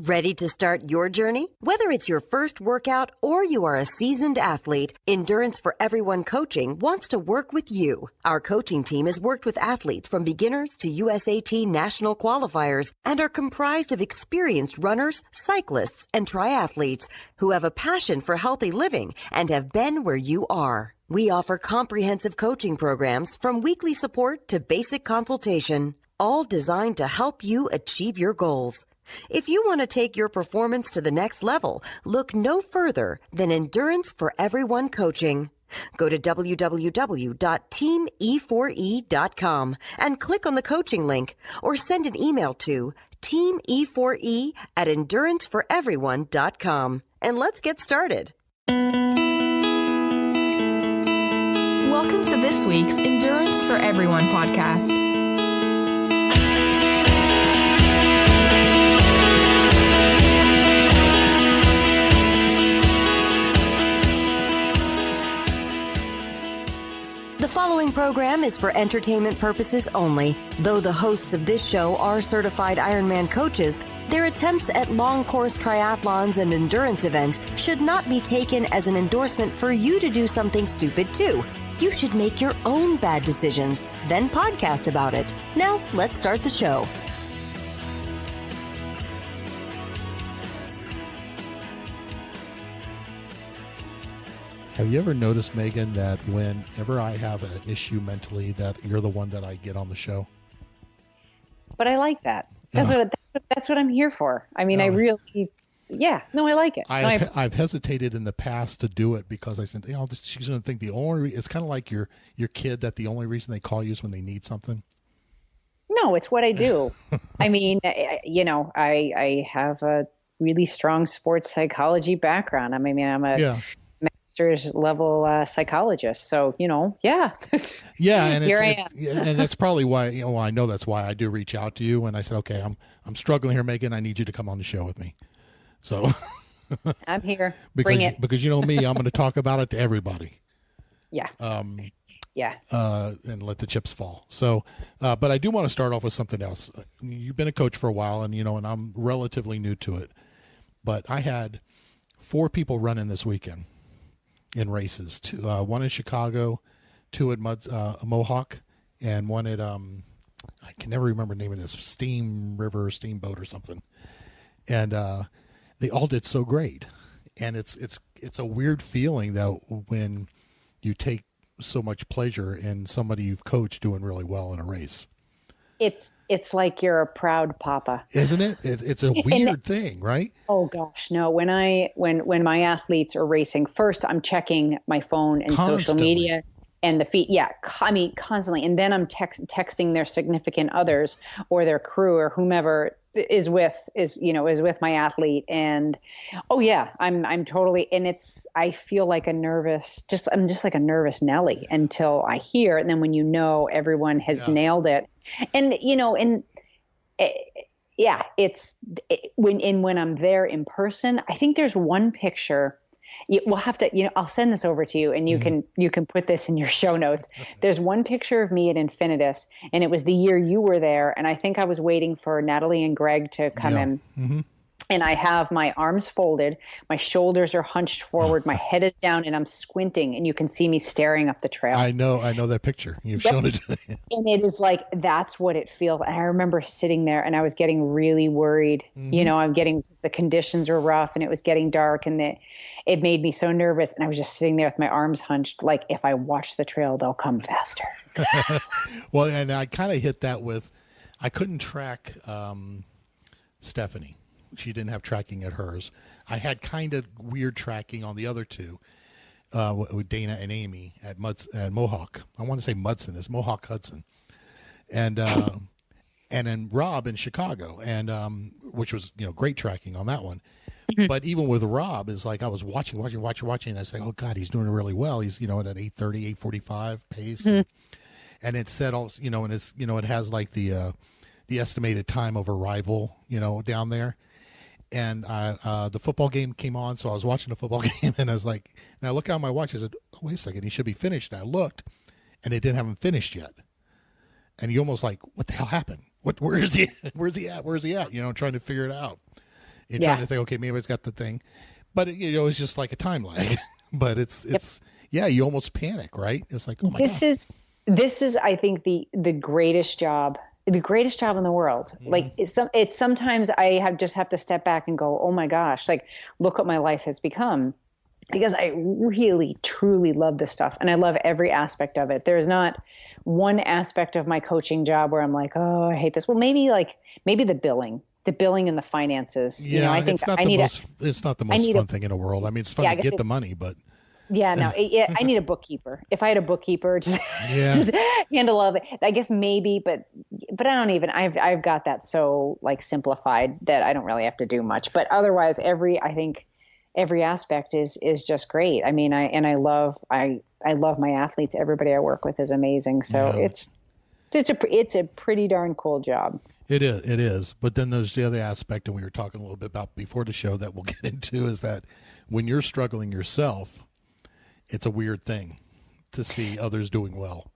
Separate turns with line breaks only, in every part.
Ready to start your journey? Whether it's your first workout or you are a seasoned athlete, Endurance for Everyone Coaching wants to work with you. Our coaching team has worked with athletes from beginners to USAT national qualifiers and are comprised of experienced runners, cyclists, and triathletes who have a passion for healthy living and have been where you are. We offer comprehensive coaching programs from weekly support to basic consultation, all designed to help you achieve your goals. If you want to take your performance to the next level, look no further than Endurance for Everyone Coaching. Go to www.teamE4E.com and click on the coaching link or send an email to teamE4E@enduranceforeveryone.com. And let's get started.
Welcome to this week's Endurance for Everyone podcast.
The following program is for entertainment purposes only. Though the hosts of this show are certified Ironman coaches, their attempts at long-course triathlons and endurance events should not be taken as an endorsement for you to do something stupid too. You should make your own bad decisions, then podcast about it. Now, let's start the show.
Have you ever noticed, Megan, that whenever I have an issue mentally, that you're the one that I get on the show?
But I like that. That's what I'm here for. I mean, I like it.
I've hesitated in the past to do it because I said, she's going to think it's kind of like your kid that the only reason they call you is when they need something.
No, it's what I do. I mean, I have a really strong sports psychology background. I'm a master's level psychologist. So, yeah.
Yeah. And
here I am.
And that's probably why, I know that's why I do reach out to you. And I said, okay, I'm struggling here, Megan. I need you to come on the show with me. So
I'm here.
Bring
it.
Because you know me, I'm going to talk about it to everybody.
Yeah.
And let the chips fall. So, but I do want to start off with something else. You've been a coach for a while and, and I'm relatively new to it, but I had 4 people running this weekend in races. One in Chicago, 2 at Mohawk, and one at I can never remember the name of this, Steamboat or something. And they all did so great. And it's a weird feeling that when you take so much pleasure in somebody you've coached doing really well in a race.
It's like you're a proud papa,
isn't it? It's a weird thing, right?
Oh gosh, no. When my athletes are racing, first I'm checking my phone and social media and the feed. Yeah, I mean constantly, and then I'm texting their significant others or their crew or whomever is with my athlete. And I'm totally. And I feel like I'm just like a nervous Nelly until I hear, and then when everyone has nailed it. And when I'm there in person, I think there's one picture. We'll have to, I'll send this over to you, and you can put this in your show notes. There's one picture of me at Infinitus, and it was the year you were there, and I think I was waiting for Natalie and Greg to come in. Mm-hmm. And I have my arms folded, my shoulders are hunched forward, my head is down, and I'm squinting, and you can see me staring up the trail.
I know that picture. You've shown it to me. And
it is like, that's what it feels. And I remember sitting there, and I was getting really worried. Mm-hmm. The conditions were rough, and it was getting dark, and it made me so nervous. And I was just sitting there with my arms hunched, like, if I watch the trail, they'll come faster.
Well, and I kind of hit that I couldn't track Stephanie. She didn't have tracking at hers. I had kind of weird tracking on the other 2, with Dana and Amy at Mohawk. I want to say Mudson. It's Mohawk Hudson. And then Rob in Chicago, and which was great tracking on that one. Mm-hmm. But even with Rob, is like I was watching, and I say, oh God, he's doing really well. He's at 8:30, 8:45 pace, mm-hmm. and it said also and it's it has like the estimated time of arrival down there. And the football game came on, so I was watching the football game, and I was like, and I look at my watch, I said, oh, wait a second, he should be finished. And I looked, and they didn't have him finished yet. And you almost like, what the hell happened? Where is he? Where's he at? Trying to figure it out. and trying to think, okay, maybe it's got the thing, but it's just like a time lag. But it's you almost panic, right? It's like, oh my God.
This is, I think, the greatest job in the world. Like it's sometimes I just have to step back and go, oh my gosh, like look what my life has become, because I really, truly love this stuff. And I love every aspect of it. There's not one aspect of my coaching job where I'm like, oh, I hate this. Well, maybe the billing and the finances.
Yeah.
I think
it's not the most fun thing in the world. I mean, it's fun to get the money, but
yeah, no, I need a bookkeeper. If I had a bookkeeper, just handle all of it. I guess maybe, but I don't even. I've got that so like simplified that I don't really have to do much. But otherwise, I think every aspect is just great. I mean, I love my athletes. Everybody I work with is amazing. So it's a pretty darn cool job.
It is. But then there's the other aspect, and we were talking a little bit about before the show that we'll get into, is that when you're struggling yourself, it's a weird thing to see others doing well.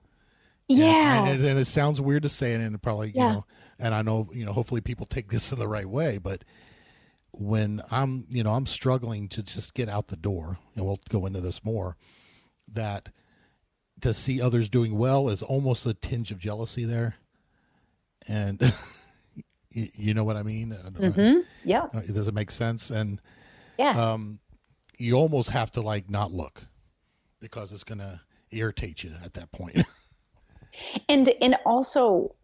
Yeah.
And it sounds weird to say, and probably, and I know, hopefully people take this in the right way, but when I'm struggling to just get out the door, and we'll go into this more, that to see others doing well is almost a tinge of jealousy there. And you know what I mean?
Yeah.
Does it make sense? And you almost have to like not look, because it's going to irritate you at that point.
And also,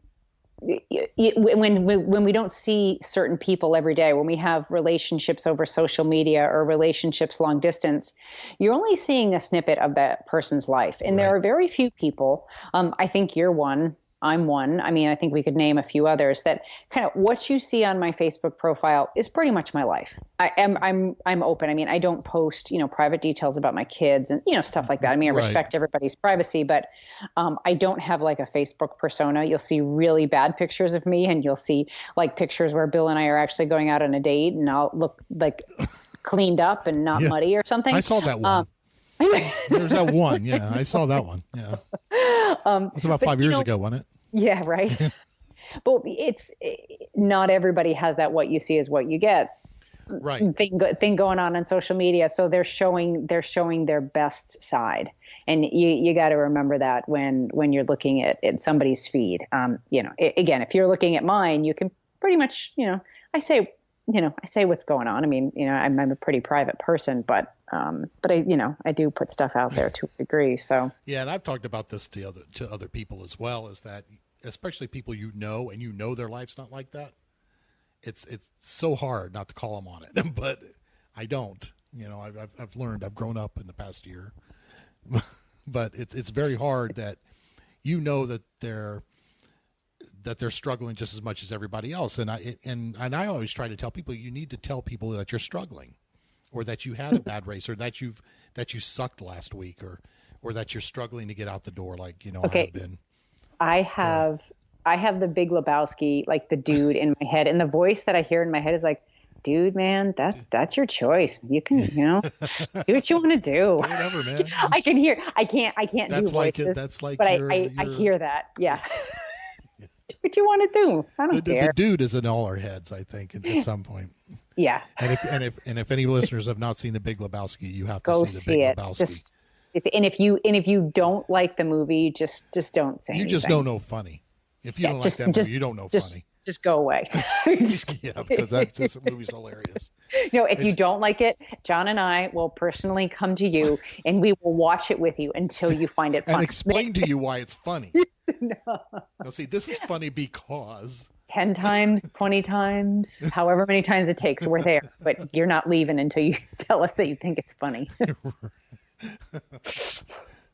when we don't see certain people every day, when we have relationships over social media or relationships long distance, you're only seeing a snippet of that person's life. And there are very few people, I think you're one, I'm one. I mean, I think we could name a few others, that kind of what you see on my Facebook profile is pretty much my life. I'm open. I mean, I don't post, private details about my kids and, stuff like that. I mean, I respect everybody's privacy, but I don't have like a Facebook persona. You'll see really bad pictures of me, and you'll see like pictures where Bill and I are actually going out on a date, and I'll look like cleaned up and not muddy or something.
I saw that one. There's that one. Yeah, I saw that one. Yeah. It was about 5 years ago, wasn't it?
Yeah, right. But it's not everybody has that what you see is what you get thing going on social media. So they're showing their best side. And you got to remember that when you're looking at somebody's feed. Again, if you're looking at mine, you can pretty much, I say what's going on. I mean, I'm a pretty private person, but I do put stuff out there to a degree. So
yeah, and I've talked about this to other people as well, is that especially people and their life's not like that. It's so hard not to call them on it, but I don't. I've learned. I've grown up in the past year, but it's very hard that that they're struggling just as much as everybody else. And I always try to tell people, you need to tell people that you're struggling, or that you had a bad race, or that you sucked last week, or that you're struggling to get out the door. Like, I've been. I
have the Big Lebowski, like the dude in my head, and the voice that I hear in my head is like, dude, man, that's your choice. You can, do what you want to do.
Whatever, man.
I can't do voices. That's like, but I hear that. Yeah. Do what you want to do. I don't care.
The dude is in all our heads, I think, at some point.
Yeah.
And if any listeners have not seen the Big Lebowski, you have to see the Big Lebowski.
And if you don't like the movie, just don't say anything.
You just don't know funny. If you don't like that movie, you don't know funny.
Just go away.
Yeah, because that movie's hilarious.
No, if you don't like it, John and I will personally come to you, and we will watch it with you until you find it funny.
And explain to you why it's funny. No. Now, see, this is funny because
10 times, 20 times, however many times it takes, we're there. But you're not leaving until you tell us that you think it's funny.
Oh,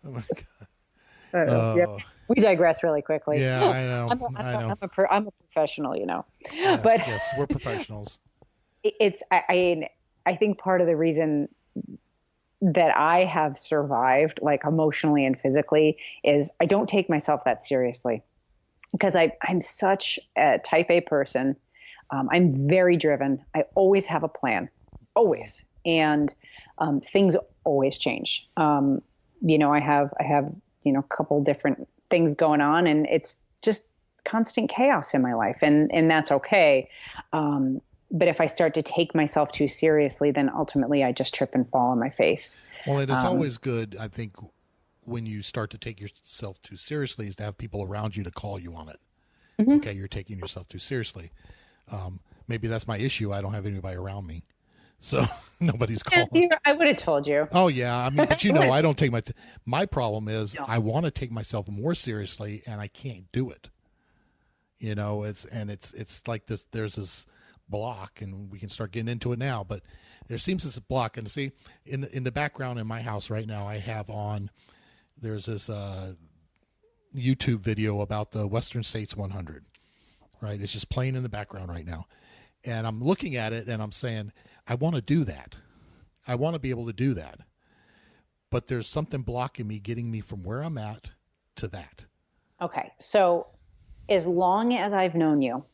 my God.
Yeah. We digress really quickly.
Yeah, I know.
I'm a professional,
Yeah,
but
yes, we're professionals.
I think part of the reason that I have survived, like emotionally and physically, is I don't take myself that seriously, because I'm such a type A person. I'm very driven. I always have a plan, always, and things always change. I have a couple different things going on, and it's just constant chaos in my life, and that's okay. But if I start to take myself too seriously, then ultimately I just trip and fall on my face.
Well, it is always good, I think, when you start to take yourself too seriously, is to have people around you to call you on it. Mm-hmm. Okay, you're taking yourself too seriously. Maybe that's my issue. I don't have anybody around me, so nobody's calling.
I would have told you.
Oh yeah, I mean, but I don't take my problem is I want to take myself more seriously, and I can't do it. It's like this. There's this block, and we can start getting into it now. But there seems this block, and see in the background in my house right now, I have on. There's this YouTube video about the Western States 100. Right, it's just playing in the background right now. And I'm looking at it and I'm saying, I want to do that. I want to be able to do that. But there's something blocking me, getting me from where I'm at to that.
Okay. So as long as I've known you,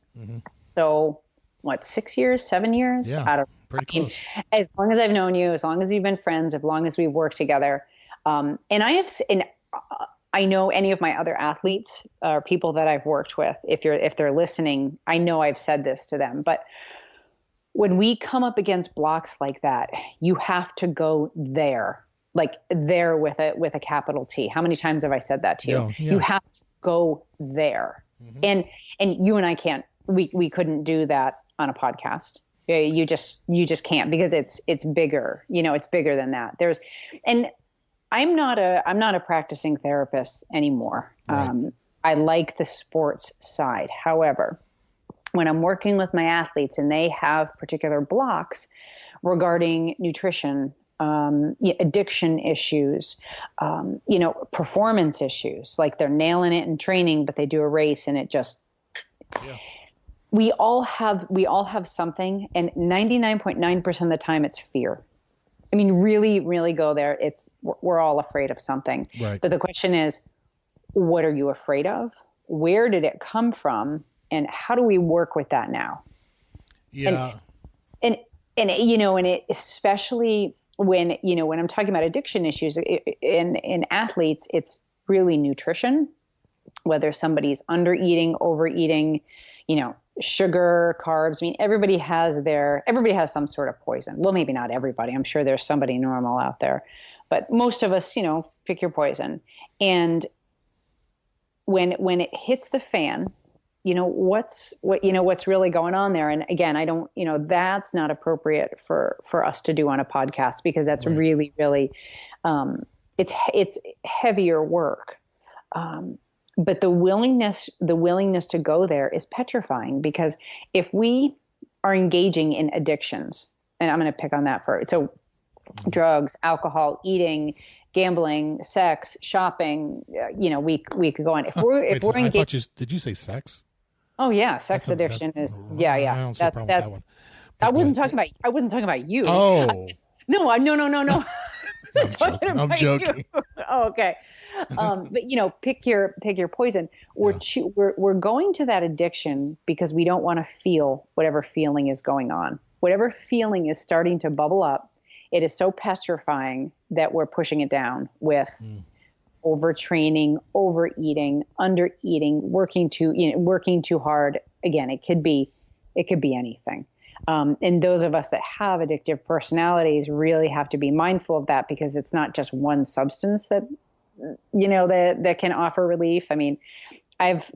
so what, 6 years, 7 years?
Yeah, pretty close.
As long as I've known you, as long as you've been friends, as long as we've worked together. I know any of my other athletes or people that I've worked with, if they're listening, I know I've said this to them, but when we come up against blocks like that, you have to go there, like there with a capital T. How many times have I said that to you? Yeah. You have to go there. Mm-hmm. And you and I can't, we couldn't do that on a podcast. You just can't, because it's bigger, it's bigger than that. I'm not a practicing therapist anymore. Right. I like the sports side. However, when I'm working with my athletes and they have particular blocks regarding nutrition, addiction issues, performance issues, like they're nailing it in training, but they do a race and it just, we all have something, and 99.9% of the time it's fear. I mean, really, really go there. We're all afraid of something. Right. But the question is, what are you afraid of? Where did it come from? And how do we work with that now?
Yeah.
And it, especially when I'm talking about addiction issues in athletes, it's really nutrition, whether somebody's under-eating, overeating, sugar, carbs. I mean, everybody has some sort of poison. Well, maybe not everybody. I'm sure there's somebody normal out there, but most of us, pick your poison. And when it hits the fan, what's really going on there. And again, I don't, that's not appropriate for us to do on a podcast, because that's right. Really, really, it's heavier work. But the willingness to go there is petrifying, because if we are engaging in addictions, and I'm going to pick on that drugs, alcohol, eating, gambling, sex, shopping, we could go on. If we're engaged,
did you say sex?
Oh yeah, sex addiction is yeah. That's I wasn't talking about you.
Oh
no.
I'm joking.
Oh, okay. But pick your poison. We're going to that addiction because we don't want to feel whatever feeling is going on. Whatever feeling is starting to bubble up, it is so petrifying that we're pushing it down with overtraining, overeating, undereating, working too hard. Again, it could be anything. And those of us that have addictive personalities really have to be mindful of that, because it's not just one substance that can offer relief. I mean, I've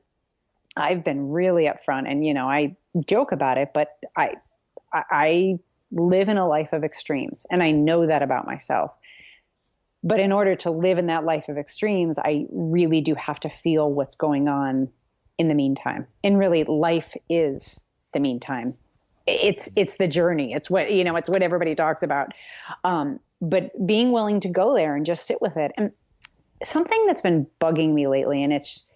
been really upfront, and I joke about it, but I live in a life of extremes, and I know that about myself. But in order to live in that life of extremes, I really do have to feel what's going on in the meantime. And really, life is the meantime. It's the journey. It's what it's what everybody talks about. But being willing to go there and just sit with it. And something that's been bugging me lately, and it's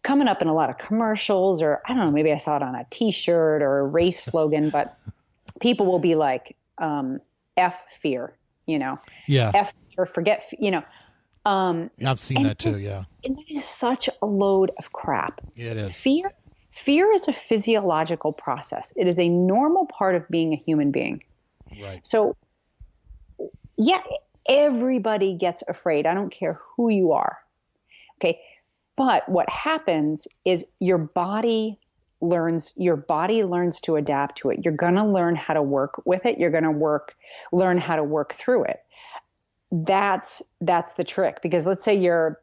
coming up in a lot of commercials, or I don't know, maybe I saw it on a T-shirt or a race slogan, but people will be like, F fear,
Yeah.
F or forget,
I've seen that too. Yeah.
And that is such a load of crap.
Yeah, it is.
Fear is a physiological process. It is a normal part of being a human being.
Right.
So yeah, everybody gets afraid. I don't care who you are. Okay. But what happens is your body your body learns to adapt to it. You're going to learn how to work with it. You're going to learn how to work through it. That's the trick, because let's say you're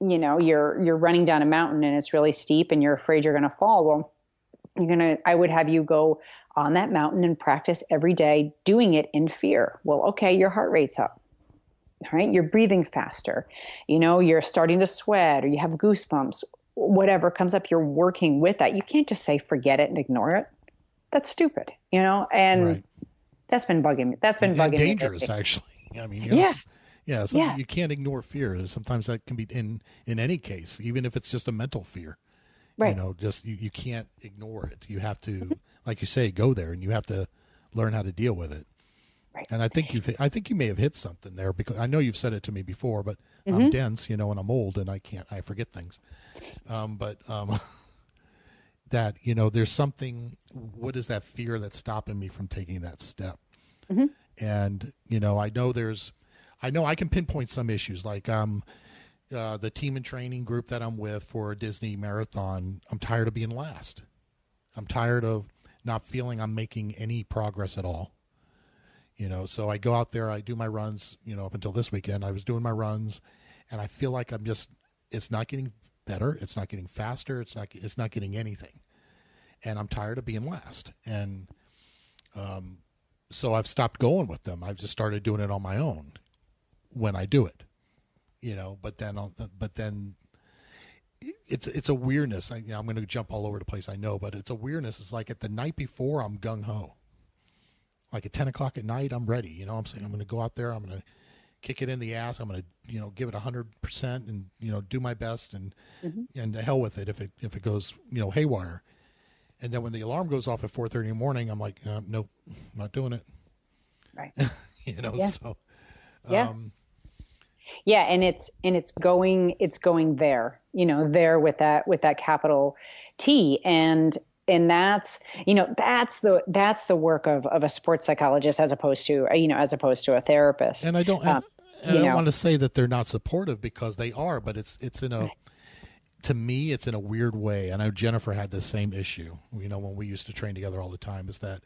running down a mountain and it's really steep and you're afraid you're going to fall. Well, I would have you go on that mountain and practice every day doing it in fear. Well, okay, your heart rate's up, right? You're breathing faster. You're starting to sweat, or you have goosebumps, whatever comes up, you're working with that. You can't just say, forget it and ignore it. That's stupid, and right. That's been bugging me. That's been bugging
dangerous, me. Dangerous, actually. I mean, you can't ignore fear. Sometimes that can be in any case, even if it's just a mental fear. Right. You can't ignore it. You have to, like you say, go there, and you have to learn how to deal with it. Right. And I think you may have hit something there, because I know you've said it to me before, but I'm dense, and I'm old, and I forget things. That, there's something, what is that fear that's stopping me from taking that step? Mm-hmm. And, I know I can pinpoint some issues, like, the team and training group that I'm with for a Disney marathon. I'm tired of being last. I'm tired of not feeling I'm making any progress at all. So I go out there, I do my runs, up until this weekend, I was doing my runs, and I feel like it's not getting better. It's not getting faster. It's not getting anything. And I'm tired of being last. And, so I've stopped going with them. I've just started doing it on my own when I do it, but then it's a weirdness. I'm going to jump all over the place, I know, but it's a weirdness. It's like at the night before, I'm gung ho. Like at 10 o'clock at night, I'm ready. I'm saying I'm going to go out there. I'm going to kick it in the ass. I'm going to, give it 100% and, do my best, and to hell with it if it goes, haywire. And then when the alarm goes off at 4:30 in the morning, I'm like, nope, I'm not doing it.
Right.
So.
Yeah. And it's going there, there with that capital T. And that's the work of a sports psychologist, as opposed to a therapist.
And I don't want to say that they're not supportive, because they are, but it's to me, it's in a weird way. I know Jennifer had the same issue, when we used to train together all the time, is that,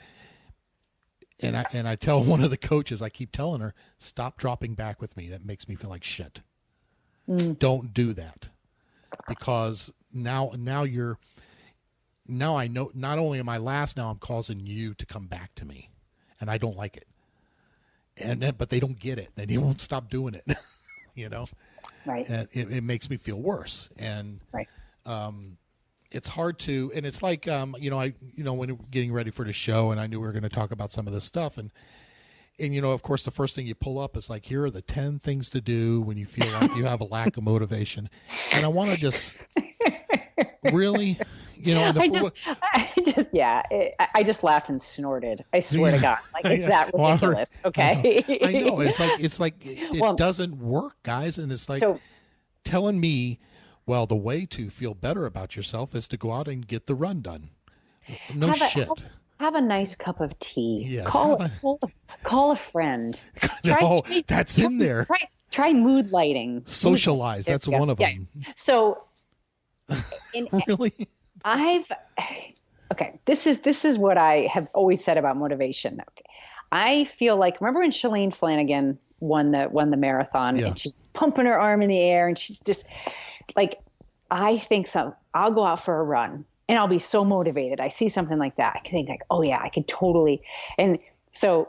and I tell one of the coaches, I keep telling her, stop dropping back with me. That makes me feel like shit. Don't do that, because now I know, not only am I last, now I'm causing you to come back to me, and I don't like it. But they don't get it. They won't stop doing it, Right. And it makes me feel worse. And right. It's hard to, and it's like, when we're getting ready for the show, and I knew we were going to talk about some of this stuff, and of course, the first thing you pull up is like, here are the 10 things to do when you feel like you have a lack of motivation. And I want to just really,
I just laughed and snorted. I swear to God, like, it's that ridiculous. Okay.
I know. It's like it doesn't work, guys. And it's like telling me, well, the way to feel better about yourself is to go out and get the run done. No shit.
Have a nice cup of tea.
Yes,
call a friend.
No, that's in there.
Try mood lighting.
Socialize. That's one of them.
So,
really?
This is what I have always said about motivation. Okay. I feel like, remember when Shalane Flanagan won the marathon, and she's pumping her arm in the air, and she's just like, I think so. I'll go out for a run and I'll be so motivated. I see something like that. I can think like, oh yeah, I could totally. And so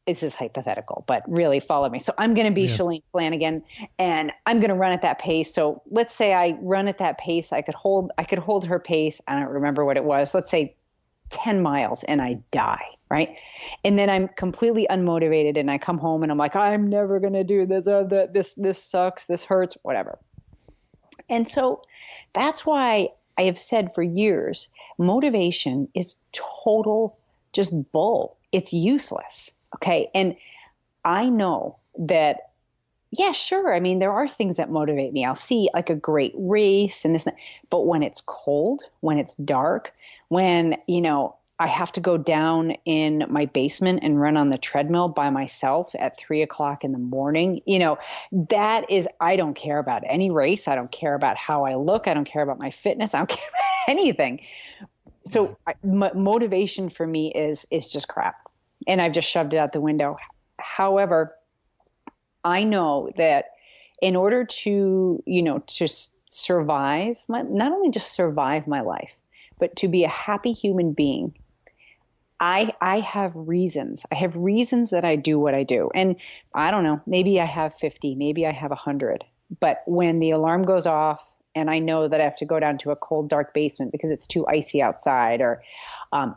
this is hypothetical, but really follow me. So I'm going to be Shalane Flanagan, and I'm going to run at that pace. So let's say I run at that pace. I could hold her pace. I don't remember what it was. Let's say 10 miles, and I die. Right. And then I'm completely unmotivated, and I come home and I'm like, I'm never going to do this. This sucks. This hurts, whatever. And so that's why I have said for years, motivation is total just bull. It's useless. Okay. And I know that, yeah, sure. I mean, there are things that motivate me. I'll see like a great race and this, but when it's cold, when it's dark, when, I have to go down in my basement and run on the treadmill by myself at 3:00 in the morning, that is, I don't care about any race. I don't care about how I look. I don't care about my fitness. I don't care about anything. So motivation for me is just crap, and I've just shoved it out the window. However, I know that in order to, to survive not only just survive my life, but to be a happy human being, I have reasons. I have reasons that I do what I do. And I don't know, maybe I have 50, maybe I have 100. But when the alarm goes off and I know that I have to go down to a cold, dark basement because it's too icy outside, or I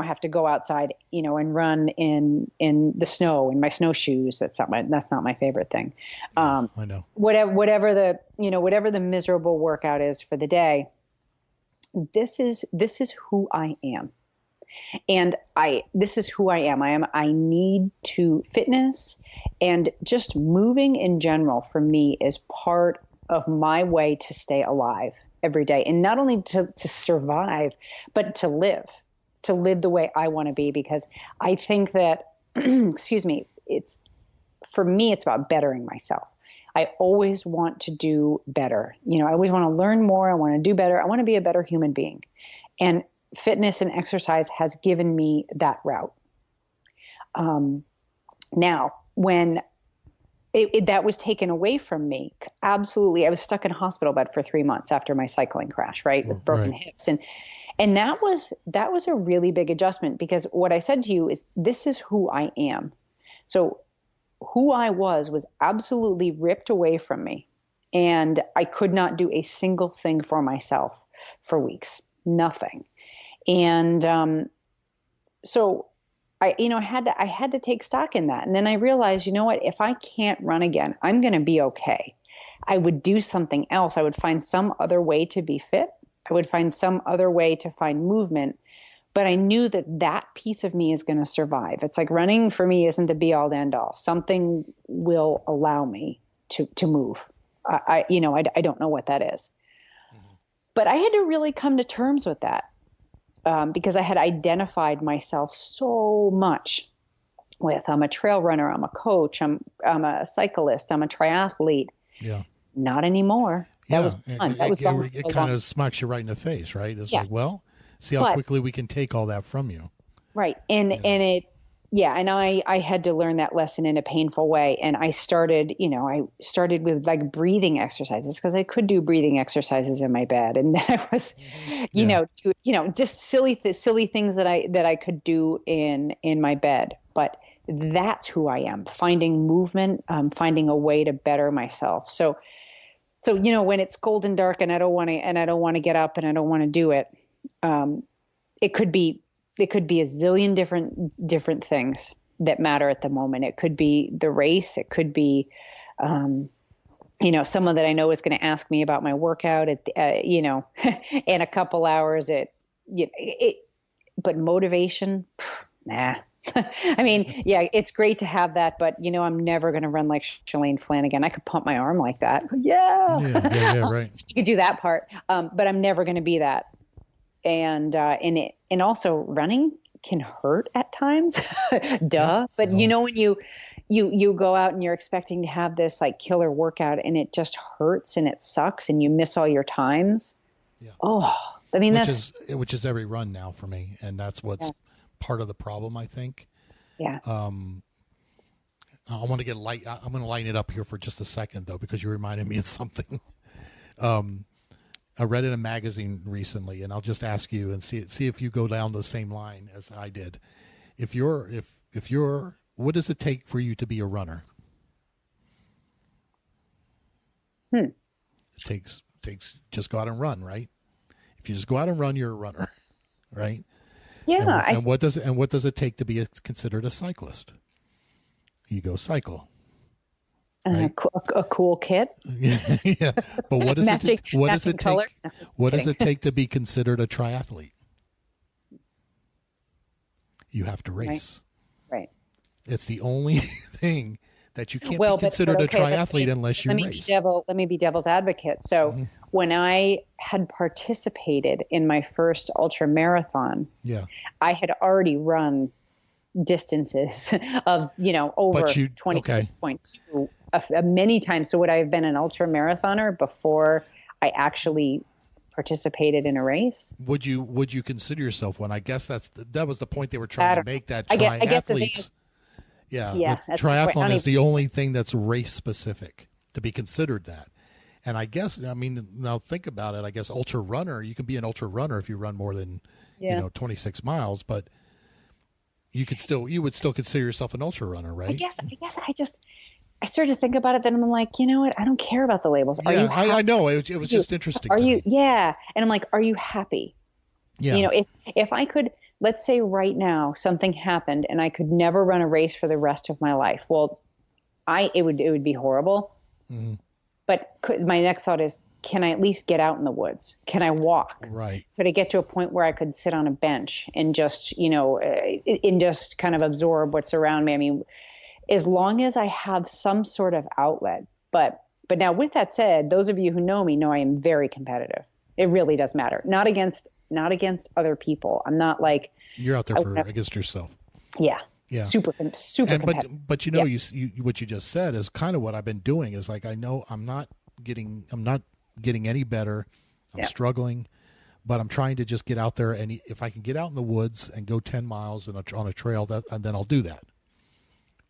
have to go outside, and run in the snow in my snowshoes. That's not my favorite thing.
I know.
Whatever the miserable workout is for the day, this is who I am. And this is who I am. I need to fitness, and just moving in general for me is part of my way to stay alive every day. And not only to survive, but to live the way I want to be, because I think that, excuse me, for me, it's about bettering myself. I always want to do better. I always want to learn more. I want to do better. I want to be a better human being. And fitness and exercise has given me that route. Now, when that was taken away from me, absolutely, I was stuck in a hospital bed for 3 months after my cycling crash, right, with broken hips, and that was a really big adjustment, because what I said to you is, this is who I am. So who I was absolutely ripped away from me, and I could not do a single thing for myself for weeks, nothing. And so I had to take stock in that. And then I realized, if I can't run again, I'm going to be okay. I would do something else. I would find some other way to be fit. I would find some other way to find movement. But I knew that piece of me is going to survive. It's like running for me isn't the be all end all. Something will allow me to move. I don't know what that is. Mm-hmm. But I had to really come to terms with that. Because I had identified myself so much with, I'm a trail runner, I'm a coach, I'm a cyclist, I'm a triathlete. Yeah. Not anymore. That was fun.
It kind of smacks you right in the face, right? It's like, well, see how quickly we can take all that from you.
Right. And I had to learn that lesson in a painful way. And I started with like breathing exercises, because I could do breathing exercises in my bed. And then I was, just silly things that I could do in my bed. But that's who I am, finding movement, finding a way to better myself. So, when it's cold and dark and I don't want to get up and I don't want to do it, it could be a zillion different things that matter at the moment. It could be the race. It could be, someone that I know is going to ask me about my workout in a couple hours. But motivation, nah. I mean, yeah, it's great to have that, but I'm never going to run like Shalane Flanagan. I could pump my arm like that. Yeah, right. You could do that part. But I'm never going to be that. And also running can hurt at times. Duh. But when you go out and you're expecting to have this like killer workout and it just hurts and it sucks and you miss all your times. Yeah. Oh, I mean,
which is every run now for me. And that's what's part of the problem, I think. Yeah. I want to get light. I'm going to lighten it up here for just a second though, because you reminded me of something. I read in a magazine recently, and I'll just ask you and see if you go down the same line as I did. If you're, what does it take for you to be a runner? It takes just go out and run, right? If you just go out and run, you're a runner, right? Yeah. And what does it take to be considered a cyclist? You go cycle. Right?
A cool kit.
Yeah. But what does it take to be considered a triathlete? You have to race. Right. It's the only thing that you can't be considered a triathlete unless you race.
Let me be devil's advocate. So when I had participated in my first ultra marathon, I had already run distances of over 26.2 many times. So would I have been an ultra marathoner before I actually participated in a race.
Would you consider yourself one? I guess that was the point they were trying to make, that triathletes. Yeah, triathlon is the only thing that's race specific to be considered that. And I guess, I mean, now think about it. I guess ultra runner, you can be an ultra runner if you run more than 26 miles, but you would still consider yourself an ultra runner, right?
I guess I started to think about it, then I'm like, you know what? I don't care about the labels. Are you happy?
I know. It was just interesting.
Are you? Yeah. And I'm like, are you happy?
Yeah.
You know, if I could, let's say right now something happened and I could never run a race for the rest of my life. Well, it would be horrible. Mm-hmm. But my next thought is, can I at least get out in the woods? Can I walk?
Right.
Could I get to a point where I could sit on a bench and just, just kind of absorb what's around me? I mean, as long as I have some sort of outlet. But now with that said, those of you who know me know I am very competitive. It really does matter. Not against other people. I'm not like,
you're out there against yourself.
Yeah. Yeah. Super competitive.
But you what you just said is kind of what I've been doing, is like, I know I'm not getting any better. I'm struggling, but I'm trying to just get out there, and if I can get out in the woods and go 10 miles on a trail, and then I'll do that.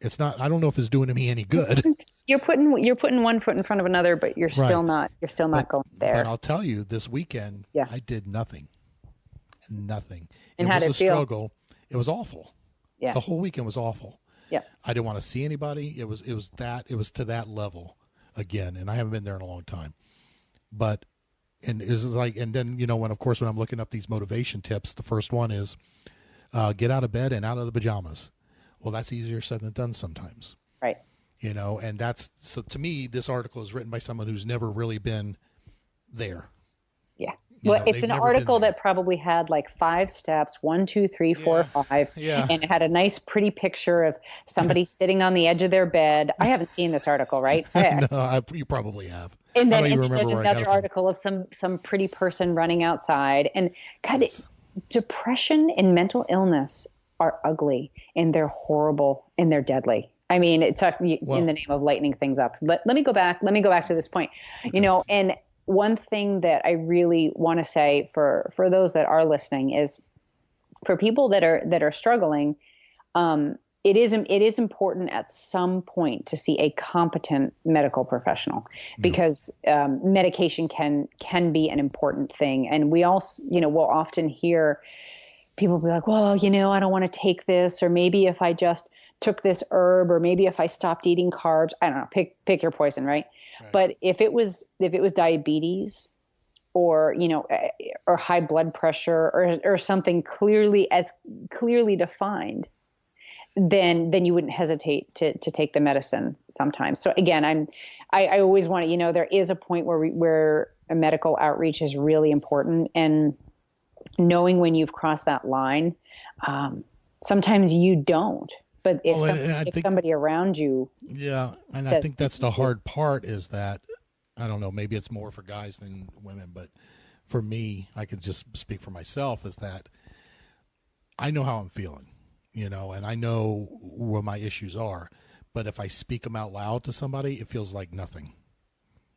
It's not, I don't know if it's doing me any good.
You're putting one foot in front of another, but you're still not going there.
But I'll tell you, this weekend I did nothing. And
how did it feel?
Struggle. It was awful.
Yeah.
The whole weekend was awful.
Yeah.
I didn't want to see anybody. It was to that level again, and I haven't been there in a long time. But and it was like, and then when I'm looking up these motivation tips, the first one is get out of bed and out of the pajamas. Well, that's easier said than done sometimes.
Right.
And that's, so to me, this article is written by someone who's never really been there.
Yeah. Well, it's an article that probably had like 5 steps, 1, 2, 3, 4, 5.
Yeah.
And it had a nice, pretty picture of somebody sitting on the edge of their bed. I haven't seen this article, right?
No, you probably have.
And then there's another article of some pretty person running outside. And God, depression and mental illness are ugly, and they're horrible, and they're deadly. I mean, it's in the name of lightening things up. But let me go back to this point,
Okay.
And one thing that I really want to say for those that are listening is, for people that are struggling, it is important at some point to see a competent medical professional, because medication can be an important thing. And we also, we'll often hear people be like, well, I don't want to take this, or maybe if I just took this herb, or maybe if I stopped eating carbs, I don't know, pick your poison, right? But if it was diabetes, or or high blood pressure, or something clearly defined, then you wouldn't hesitate to take the medicine sometimes. So again, I always want to, there is a point where a medical outreach is really important, and knowing when you've crossed that line. Sometimes you don't. But if somebody around you,
and I think that's the hard part, is that, I don't know, maybe it's more for guys than women, but for me, I could just speak for myself, is that I know how I'm feeling, and I know where my issues are. But if I speak them out loud to somebody, it feels like nothing.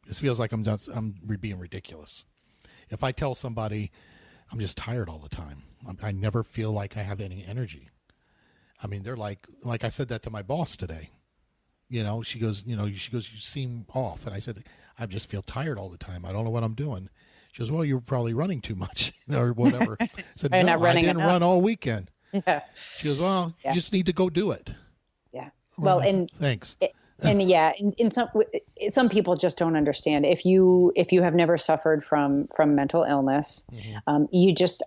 It feels like I'm being ridiculous. If I tell somebody I'm just tired all the time, I never feel like I have any energy. I mean, they're like I said that to my boss today. She goes, you seem off. And I said, I just feel tired all the time. I don't know what I'm doing. She goes, well, you're probably running too much or whatever. I said, no, I didn't run all weekend. Yeah. She goes, well, you just need to go do it.
Yeah. Well, and
thanks.
In some people just don't understand. If you have never suffered from mental illness, you just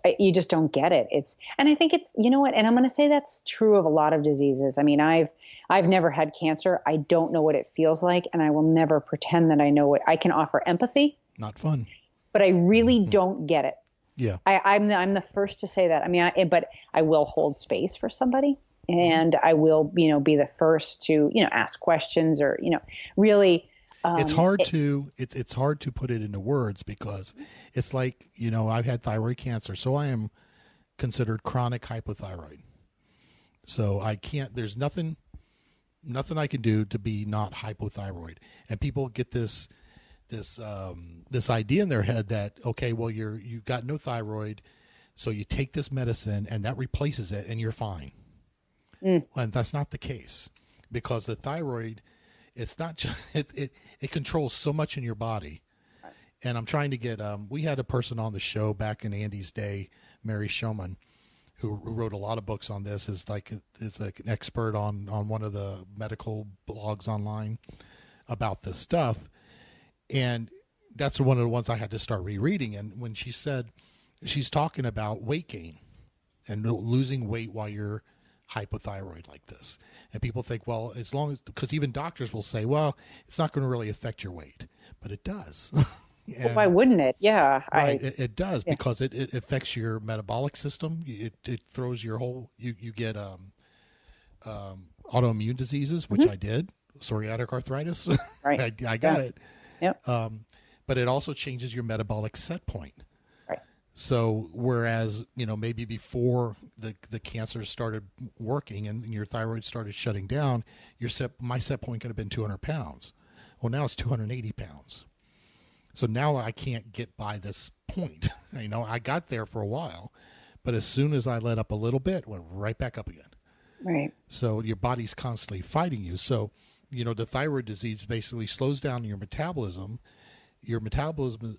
don't get it. And I think it's, what, and I'm going to say that's true of a lot of diseases. I mean, I've never had cancer. I don't know what it feels like, and I will never pretend that I know it. I can offer empathy.
Not fun.
But I really don't get it.
Yeah.
I'm the first to say that. I mean, but I will hold space for somebody. And I will, be the first to, ask questions, or, really.
It's hard to put it into words, because it's like, I've had thyroid cancer, so I am considered chronic hypothyroid. So there's nothing I can do to be not hypothyroid. And people get this this idea in their head that, okay, well, you've got no thyroid, so you take this medicine and that replaces it and you're fine. And that's not the case, because the thyroid, it's not just, it controls so much in your body. And I'm trying to get, we had a person on the show back in Andy's day, Mary Showman, who wrote a lot of books on this, is like an expert on one of the medical blogs online about this stuff. And that's one of the ones I had to start rereading. And when she said, she's talking about weight gain and losing weight while you're hypothyroid like this. And people think, well, as long as, because even doctors will say, well, it's not going to really affect your weight, but it does.
Well, why wouldn't it? Yeah.
Right. It does, because it affects your metabolic system. It throws your whole, you get autoimmune diseases, which I did, psoriatic arthritis.
Right.
I got it.
Yep.
But it also changes your metabolic set point.
Right.
So whereas, maybe before the cancer started working and your thyroid started shutting down, my set point could have been 200 pounds. Well, now it's 280 pounds. So now I can't get by this point. I got there for a while, but as soon as I let up a little bit, went right back up again.
Right.
So your body's constantly fighting you. So, the thyroid disease basically slows down your metabolism. Your metabolism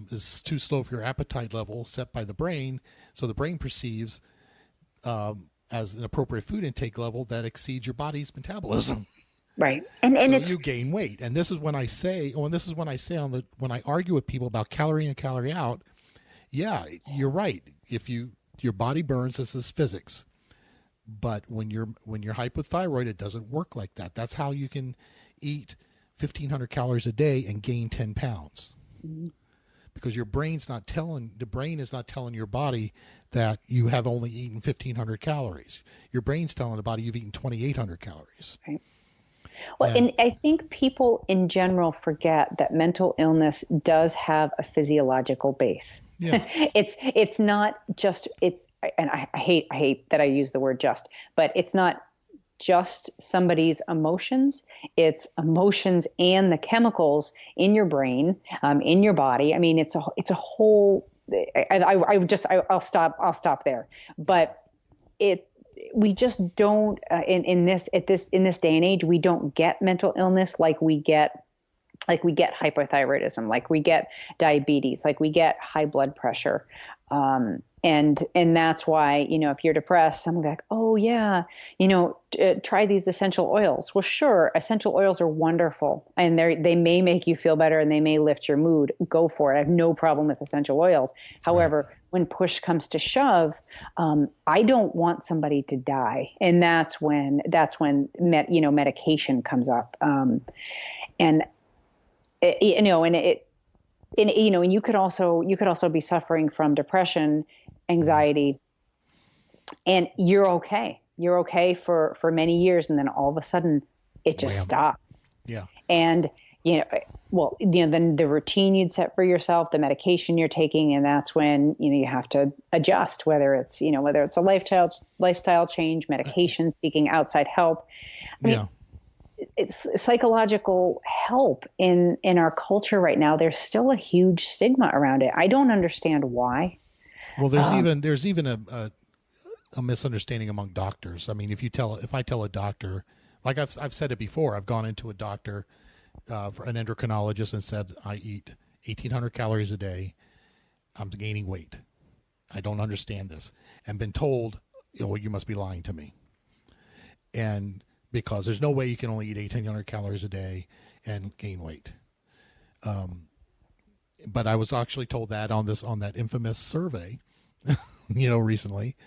is too slow for your appetite level set by the brain. So the brain perceives as an appropriate food intake level that exceeds your body's metabolism.
Right. And
so
it's,
you gain weight. And this is when I say, when I argue with people about calorie in, calorie out, yeah, you're right. If your body burns, this is physics. But when you're hypothyroid, it doesn't work like that. That's how you can eat 1,500 calories a day and gain 10 pounds. Mm-hmm. Because the brain is not telling your body that you have only eaten 1,500 calories. Your brain's telling the body you've eaten 2,800 calories.
Right. Well, and I think people in general forget that mental illness does have a physiological base.
Yeah.
It's not just, and I hate that I use the word just, but it's not just somebody's emotions. It's emotions and the chemicals in your brain, in your body. I mean, it's a whole, I'll stop there. But we just don't, in this day and age, we don't get mental illness like we get hypothyroidism, like we get diabetes, like we get high blood pressure. And that's why, if you're depressed, someone will be like, oh yeah, try these essential oils. Well, sure. Essential oils are wonderful and they may make you feel better and they may lift your mood. Go for it. I have no problem with essential oils. However, when push comes to shove, I don't want somebody to die. And that's when medication comes up. And you could also be suffering from depression, anxiety, and you're okay. You're okay for many years, and then all of a sudden it just stops.
Yeah. And
then the routine you'd set for yourself, the medication you're taking, and that's when you have to adjust. Whether it's a lifestyle change, medication, seeking outside help. I mean, it's psychological help in our culture right now. There's still a huge stigma around it. I don't understand why.
Well, there's even a misunderstanding among doctors. I mean, if I tell a doctor, like I've said it before, I've gone into a doctor for an endocrinologist and said, I eat 1,800 calories a day. I'm gaining weight. I don't understand this, and been told, well, you must be lying to me. And because there's no way you can only eat 1,800 calories a day and gain weight. But I was actually told that on that infamous survey, recently,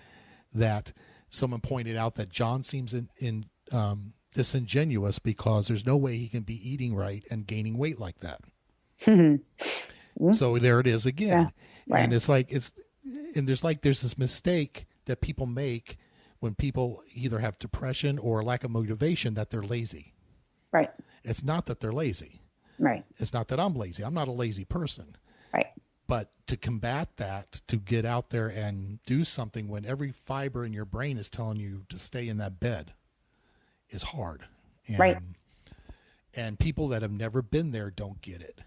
that someone pointed out that John seems disingenuous because there's no way he can be eating right and gaining weight like that. So there it is again. Yeah, right. And there's this mistake that people make when people either have depression or lack of motivation, that they're lazy. Right. It's not that they're lazy. Right. It's not that I'm lazy. I'm not a lazy person. Right. But to combat that, to get out there and do something when every fiber in your brain is telling you to stay in that bed is hard. And, right. And people that have never been there don't get it.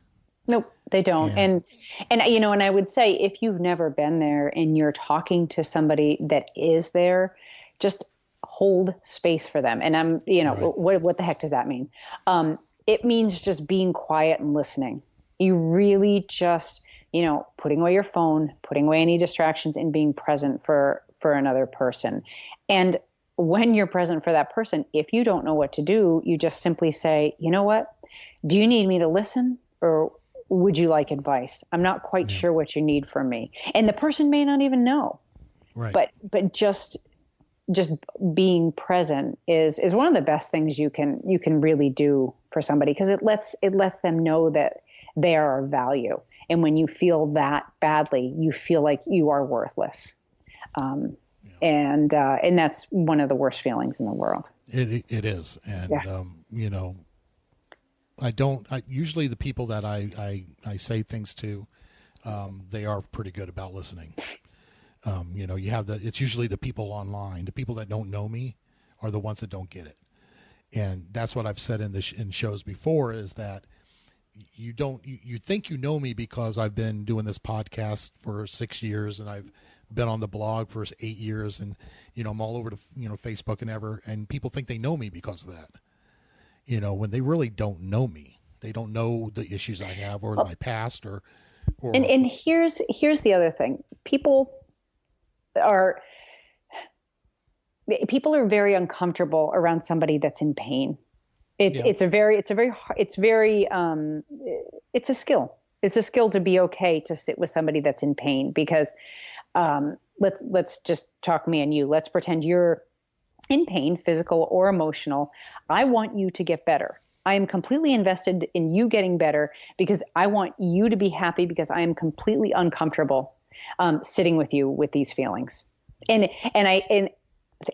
Nope, they don't. And and I would say if you've never been there and you're talking to somebody that is there, just hold space for them. And what the heck does that mean? It means just being quiet and listening. You really just, putting away your phone, putting away any distractions, and being present for another person. And when you're present for that person, if you don't know what to do, you just simply say, you know what? Do you need me to listen, or would you like advice? I'm not quite sure what you need from me. And the person may not even know. Right. But just being present is one of the best things you can really do for somebody, because it lets them know that they are of value. And when you feel that badly, you feel like you are worthless. And that's one of the worst feelings in the world. It
is. And, usually the people that I say things to, they are pretty good about listening. It's usually the people online, the people that don't know me are the ones that don't get it. And that's what I've said in shows before, is that you think you know me because I've been doing this podcast for 6 years, and I've been on the blog for 8 years, and, I'm all over Facebook and people think they know me because of that. When they really don't know me, they don't know the issues I have or my past or
here's the other thing. People are very uncomfortable around somebody that's in pain. It's a skill. It's a skill to be okay to sit with somebody that's in pain, because let's just talk me and you. Let's pretend you're in pain, physical or emotional. I want you to get better. I am completely invested in you getting better, because I want you to be happy, because I am completely uncomfortable sitting with you with these feelings. And I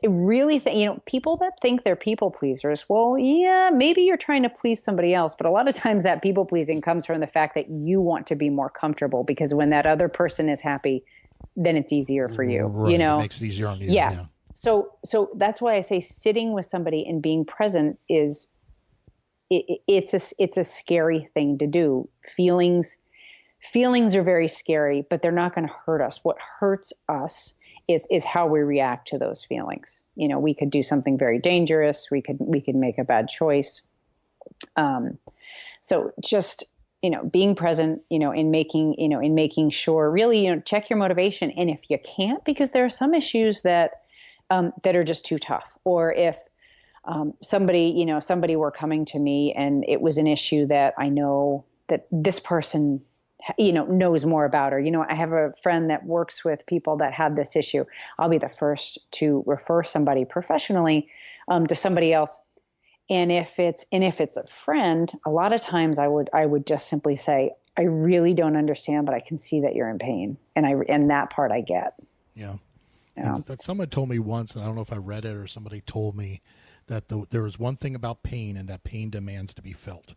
really think, people that think they're people pleasers, well, yeah, maybe you're trying to please somebody else, but a lot of times that people pleasing comes from the fact that you want to be more comfortable, because when that other person is happy, then it's easier for you.
Right. It makes it easier on you.
Yeah. So that's why I say sitting with somebody and being present it's a scary thing to do. Feelings are very scary, but they're not going to hurt us. What hurts us is how we react to those feelings. We could do something very dangerous. We could make a bad choice. So just, being present, in making sure, really, check your motivation. And if you can't, because there are some issues that are just too tough, or if somebody were coming to me and it was an issue that I know that this person, knows more about, or, I have a friend that works with people that have this issue. I'll be the first to refer somebody professionally to somebody else. And if it's a friend, a lot of times I would just simply say, I really don't understand, but I can see that you're in pain. And that part I get.
Yeah. That someone told me once, and I don't know if I read it or somebody told me, that there was one thing about pain, and that pain demands to be felt.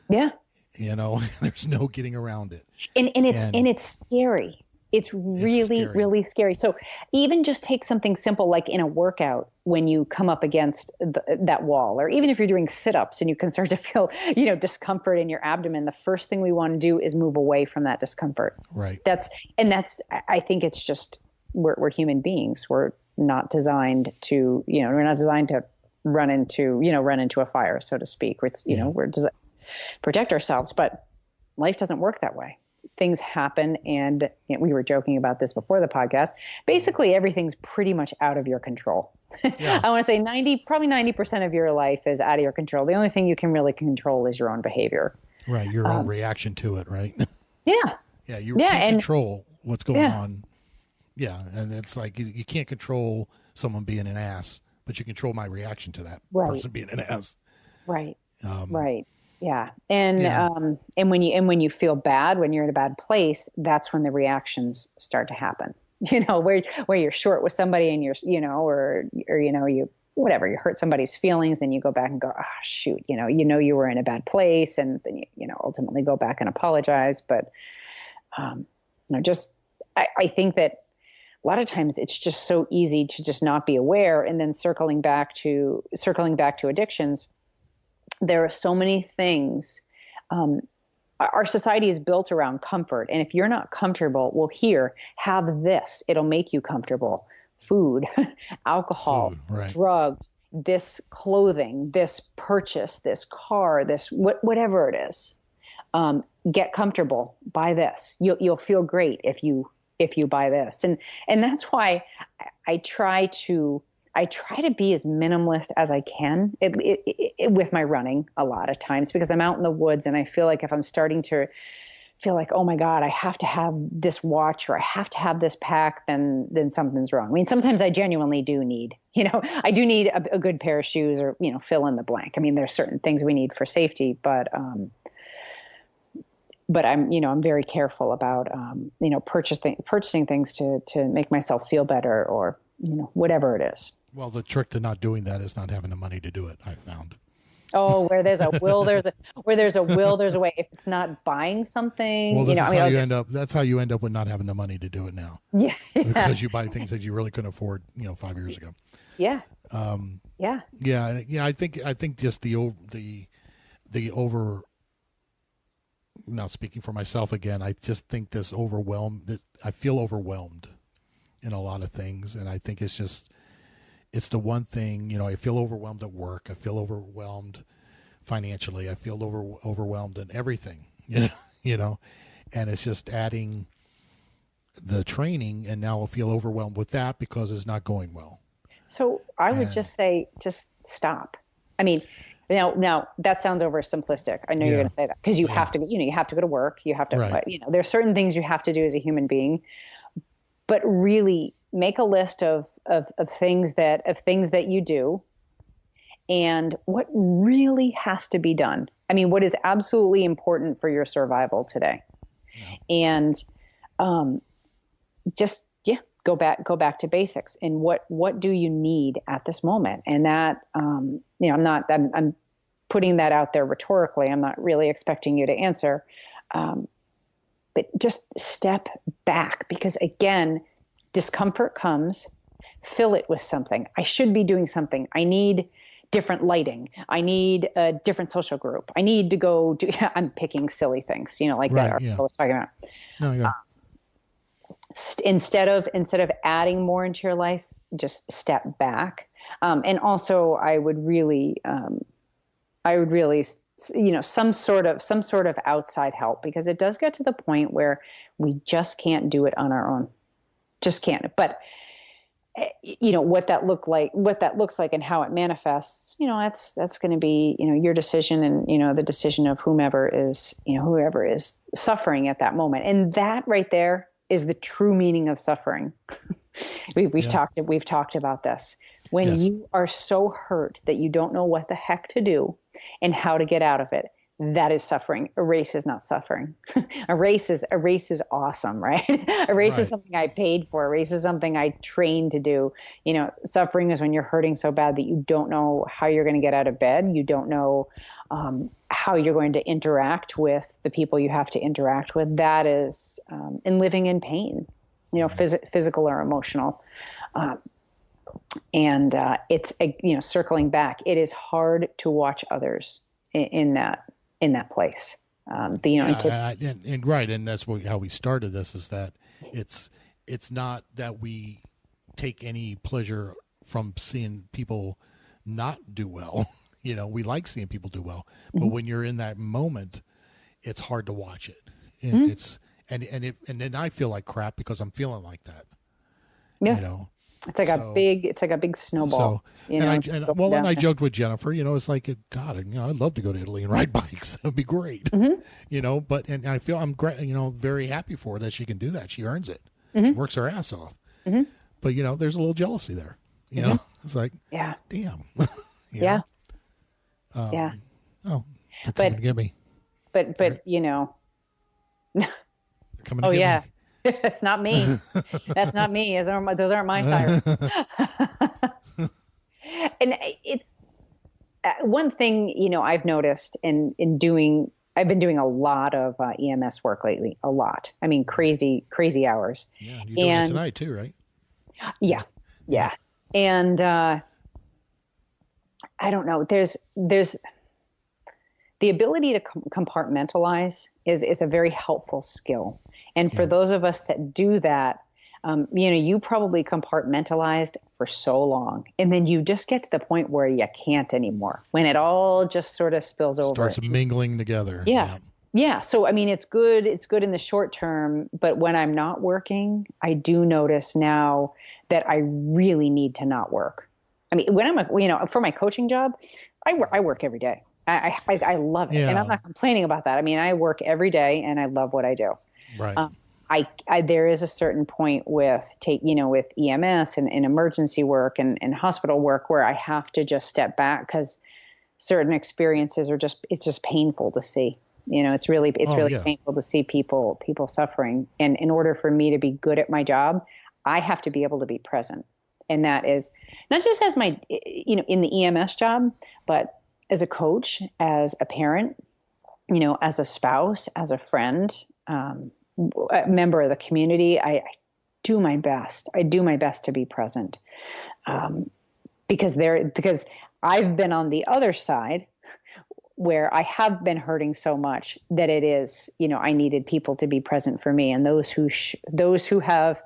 Yeah.
There's no getting around it. And
it's scary. It's really, really scary. So even just take something simple like in a workout, when you come up against that wall, or even if you're doing sit-ups and you can start to feel, discomfort in your abdomen, the first thing we want to do is move away from that discomfort.
Right.
I think it's just, we're human beings. We're not designed to, we're not designed to run into a fire, so to speak. We're designed to protect ourselves, but life doesn't work that way. Things happen, and we were joking about this before the podcast. Basically, everything's pretty much out of your control. Yeah. I want to say 90% of your life is out of your control. The only thing you can really control is your own behavior.
Right, your own reaction to it, right?
Yeah.
Yeah, you can't control what's going on. Yeah, and it's like you can't control someone being an ass, but you control my reaction to that person being an ass. Right.
Right. Yeah. And when you feel bad, when you're in a bad place, that's when the reactions start to happen. Where you're short with somebody and you're, or you whatever, you hurt somebody's feelings, then you go back and go, oh shoot, you were in a bad place, and then you ultimately go back and apologize. But I think that a lot of times it's just so easy to just not be aware. And then circling back to addictions, there are so many things. our society is built around comfort. And if you're not comfortable, well, here, have this. It'll make you comfortable. Food, alcohol,
right.
drugs, this clothing, this purchase, this car, this whatever it is. Get comfortable. Buy this. You'll feel great if you buy this. And that's why I try to be as minimalist as I can with my running a lot of times, because I'm out in the woods and I feel like if I'm starting to feel like, oh my God, I have to have this watch or I have to have this pack, then something's wrong. I mean, sometimes I genuinely do need, I do need a good pair of shoes or, fill in the blank. I mean, there's certain things we need for safety, but I'm very careful about, purchasing things to make myself feel better or, whatever it is.
Well, the trick to not doing that is not having the money to do it, I found.
Oh, where there's a will, there's a way. If it's not buying something,
well, that's how you end up with not having the money to do it now.
Yeah.
Because you buy things that you really couldn't afford, 5 years ago.
Yeah.
Yeah. I think just the over. Now speaking for myself again, I just think I feel overwhelmed in a lot of things, and I think it's the one thing, I feel overwhelmed at work. I feel overwhelmed financially. I feel overwhelmed in everything, and it's just adding the training, and now I feel overwhelmed with that because it's not going well.
So I would just say, just stop. I mean, now that sounds oversimplistic. I know you're going to say that because you have to, you have to go to work. You have to,
right.
There are certain things you have to do as a human being, but really make a list of things that you do and what really has to be done. I mean, what is absolutely important for your survival today. Yeah. And go back to basics and what do you need at this moment? And that, I'm putting that out there rhetorically. I'm not really expecting you to answer. But just step back, because again, discomfort comes, fill it with something. I should be doing something. I need different lighting. I need a different social group. I need to go do, I'm picking silly things, like that article I was talking about. No, yeah. Instead of adding more into your life, just step back. And also I would really, some sort of outside help, because it does get to the point where we just can't do it on our own. Just can't. But what that looks like and how it manifests, that's going to be, your decision and, the decision of whomever is suffering at that moment. And that right there is the true meaning of suffering. We've talked about this. When you are so hurt that you don't know what the heck to do and how to get out of it, that is suffering. A race is not suffering. A race is awesome, right? A race is something I paid for. A race is something I trained to do. Suffering is when you're hurting so bad that you don't know how you're going to get out of bed. You don't know how you're going to interact with the people you have to interact with. That is in living in pain, physical or emotional. And it's circling back. It is hard to watch others in that place. And that's how we started this, is that it's not that we take any pleasure from seeing people not do well. We like seeing people do well, but when you're in that moment, it's hard to watch it. And and then I feel like crap because I'm feeling like that. Yeah. It's like a big snowball.
And I joked with Jennifer, it's like, God, I'd love to go to Italy and ride bikes. It'd be great. But I feel I'm great, very happy for her that she can do that. She earns it. She works her ass off. But, there's a little jealousy there. It's like, damn.
Yeah.
Oh, they're coming to get me.
But
they're coming to get me.
It's not me. That's not me. Those aren't my sirens. And it's one thing, I've noticed I've been doing a lot of EMS work lately, a lot. I mean, crazy hours.
Yeah, you're doing it tonight too, right?
Yeah. And I don't know. There's the ability to compartmentalize is a very helpful skill. And for those of us that do that, you probably compartmentalized for so long, and then you just get to the point where you can't anymore, when it all just sort of spills over.
Starts mingling together.
Yeah. So, I mean, it's good. It's good in the short term, but when I'm not working, I do notice now that I really need to not work. I mean, when I'm for my coaching job, I work every day. I love it. And I'm not complaining about that. I mean, I work every day and I love what I do.
Right.
There is a certain point with with EMS and emergency work and hospital work where I have to just step back, because certain experiences it's just painful to see. It's really painful to see people suffering. And in order for me to be good at my job, I have to be able to be present. And that is not just as my, in the EMS job, but as a coach, as a parent, as a spouse, as a friend, a member of the community. I do my best. I do my best to be present, because I've been on the other side where I have been hurting so much that it is, I needed people to be present for me. And those who have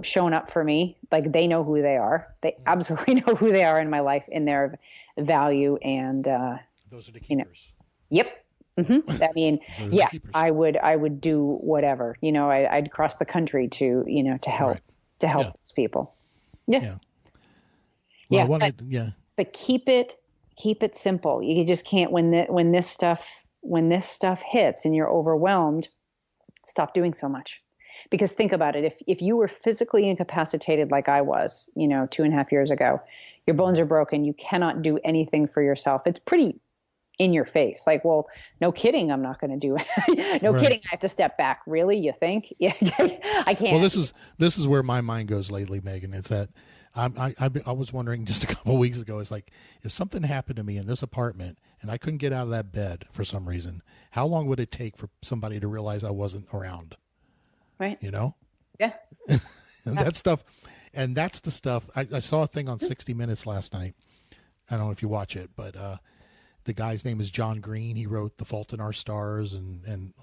shown up for me, like, they know who they are. They absolutely know who they are in my life, in their value. And
those are the keepers.
Yep. Mm-hmm. I mean, yeah, I would do whatever, I'd cross the country to help, those people. Yeah. But keep it simple. You just can't, when this stuff hits and you're overwhelmed, stop doing so much. Because think about it. If you were physically incapacitated like I was, 2.5 years ago, your bones are broken. You cannot do anything for yourself. It's pretty in your face. Like, well, no kidding, I'm not going to do it. No kidding, I have to step back. Really? You think? Yeah, I can't.
Well, this is where my mind goes lately, Megan. It's that I was wondering just a couple of weeks ago, it's like, if something happened to me in this apartment and I couldn't get out of that bed for some reason, how long would it take for somebody to realize I wasn't around?
Right.
Yeah. And that stuff. And that's the stuff. I saw a thing on 60 Minutes last night. I don't know if you watch it, but the guy's name is John Green. He wrote The Fault in Our Stars and